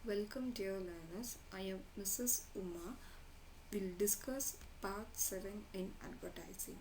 Welcome dear learners, I am Mrs. Uma. We'll discuss part 7 in advertising.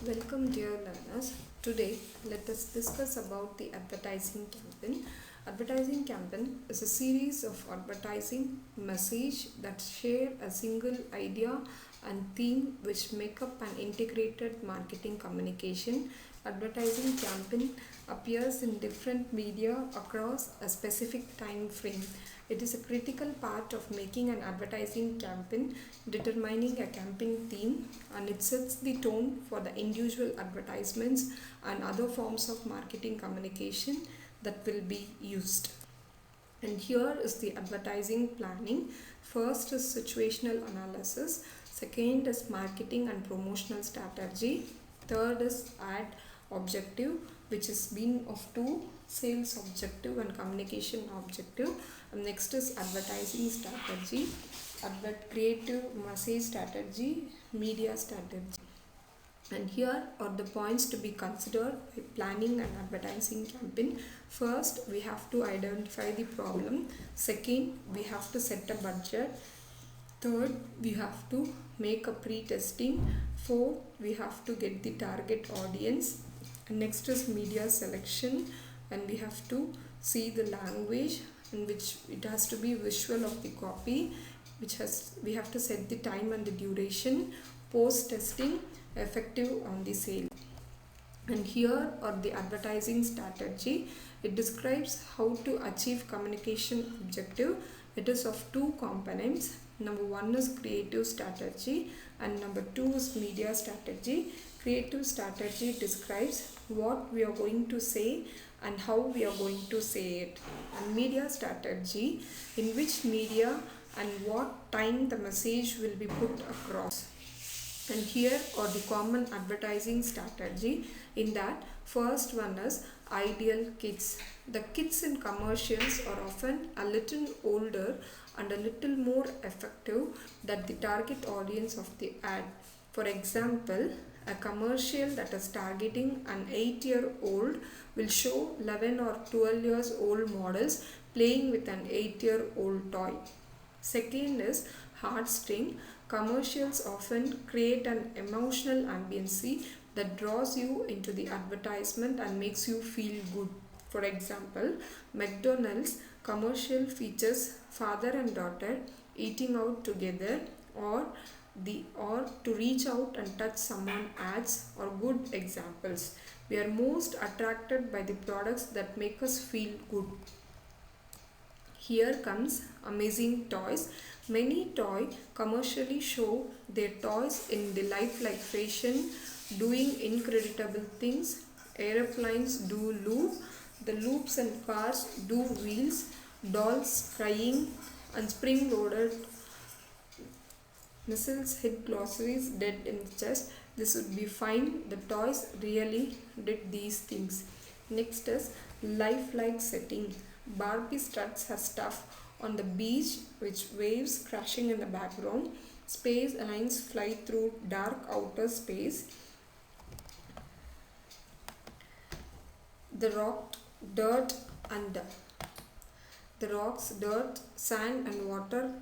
Welcome dear learners. Today let us discuss about the advertising campaign. Advertising campaign is a series of advertising message that share a single idea and theme which make up an integrated marketing communication. Advertising campaign appears in different media across a specific time frame. It is a critical part of making an advertising campaign, determining a campaign theme, and it sets the tone for the individual advertisements and other forms of marketing communication that will be used. And here is the advertising planning. First is situational analysis, second is marketing and promotional strategy, third is ad objective, which is being of two, sales objective and communication objective, and next is advertising strategy, creative message strategy, media strategy. And here are the points to be considered by planning an advertising campaign. First, we have to identify the problem. Second, we have to set a budget. Third, we have to make a pre-testing. Fourth, we have to get the target audience. And next is media selection, and we have to see the language in which it has to be visual of the copy, we have to set the time and the duration. Post testing, effective on the sale. And here are the advertising strategy. It describes how to achieve communication objective. It is of two components. Number one is creative strategy and number two is media strategy. Creative strategy describes what we are going to say and how we are going to say it. And media strategy, in which media and what time the message will be put across. And here are the common advertising strategy. In that, first one is ideal kids. The kids in commercials are often a little older and a little more effective than the target audience of the ad. For example, a commercial that is targeting an 8-year-old will show 11 or 12 years old models playing with an 8-year-old toy. Second is heartstring. Commercials often create an emotional ambience that draws you into the advertisement and makes you feel good. For example, McDonald's commercial features father and daughter eating out together, or to reach out and touch someone ads are good examples. We are most attracted by the products that make us feel good. Here comes amazing toys. Many toy commercially show their toys in the lifelike fashion, doing incredible things. Airplanes do loop, the loops and cars do wheels, dolls crying, and spring-loaded missiles hit glossaries dead in the chest. This would be fine. The toys really did these things. Next is lifelike setting. Barbie struts her stuff on the beach, which waves crashing in the background. Space lines fly through dark outer space. The rocks, dirt, sand, and water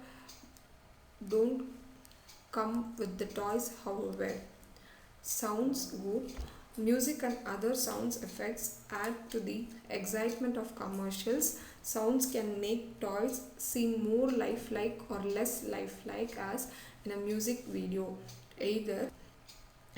don't come with the toys, however. Sounds good. Music and other sounds effects add to the excitement of commercials. Sounds can make toys seem more lifelike or less lifelike as in a music video. Either,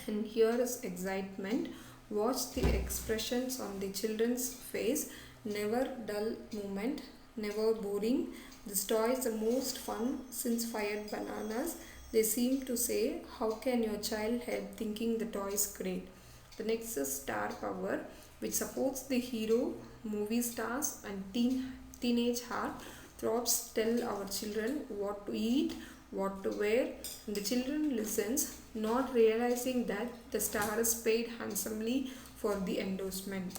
and here is excitement. Watch the expressions on the children's face. Never dull moment, never boring. This toy is the most fun since fired bananas. They seem to say, how can your child help thinking the toy is great? The next is star power, which supports the hero, movie stars, and teenage heart. Throbs tell our children what to eat, what to wear, and the children listens, not realizing that the star is paid handsomely for the endorsement.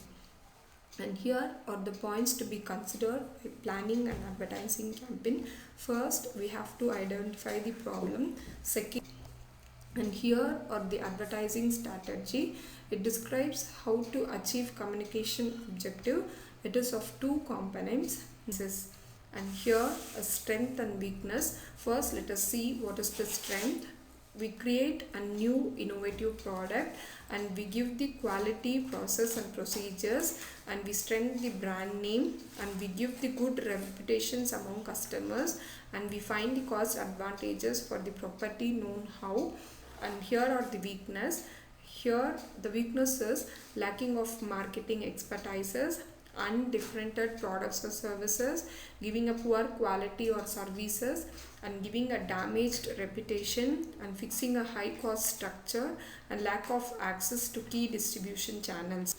And here are the points to be considered by planning an advertising campaign. First, we have to identify the problem. Second, and here are the advertising strategy. It describes how to achieve communication objective. It is of two components. And here a strength and weakness. First, let us see what is the strength. We create a new innovative product and we give the quality, process and procedures, and we strengthen the brand name, and we give the good reputations among customers, and we find the cost advantages for the property known how. And here are the weakness. Here the weakness is lacking of marketing expertises, undifferentiated products or services, giving a poor quality or services, and giving a damaged reputation, and fixing a high cost structure, and lack of access to key distribution channels.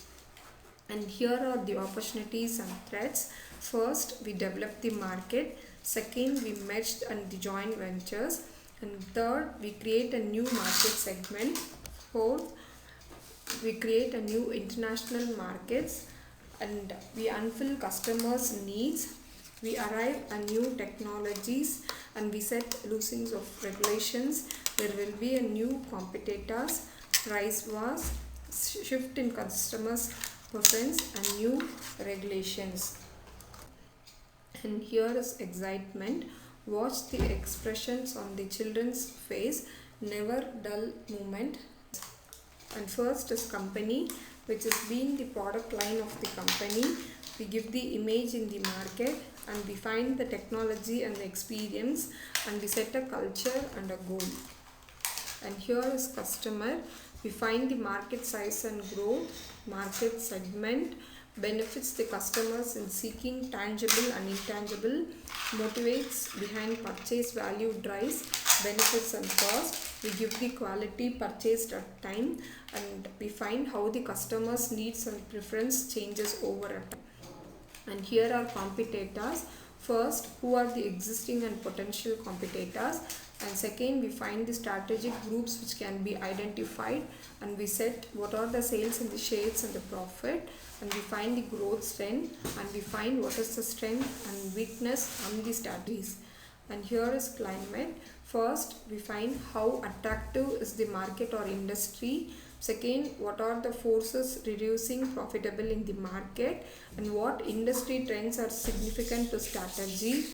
And here are the opportunities and threats. First, we develop the market. Second, we merged and the joint ventures. And third, we create a new market segment. Fourth, we create a new international markets, and we unfill customers' needs. We arrive at new technologies, and we set loosings of regulations. There will be a new competitors, price wars, shift in customers' preference, and new regulations. And here is excitement. Watch the expressions on the children's face, never dull moment. And first is company, which is being the product line of the company. We give the image in the market, and we find the technology and the experience, and we set a culture and a goal. And here is customer. We find the market size and growth, market segment, benefits the customers in seeking tangible and intangible, motivates behind purchase value, drives benefits and cost. We give the quality purchased at time, and we find how the customers' needs and preference changes over a time. And here are competitors. First, who are the existing and potential competitors, and second, we find the strategic groups which can be identified, and we set what are the sales and the shares and the profit, and we find the growth strength, and we find what is the strength and weakness and the strategies. And here is climate. First, we find how attractive is the market or industry. Second, what are the forces reducing profitable in the market, and what industry trends are significant to strategy.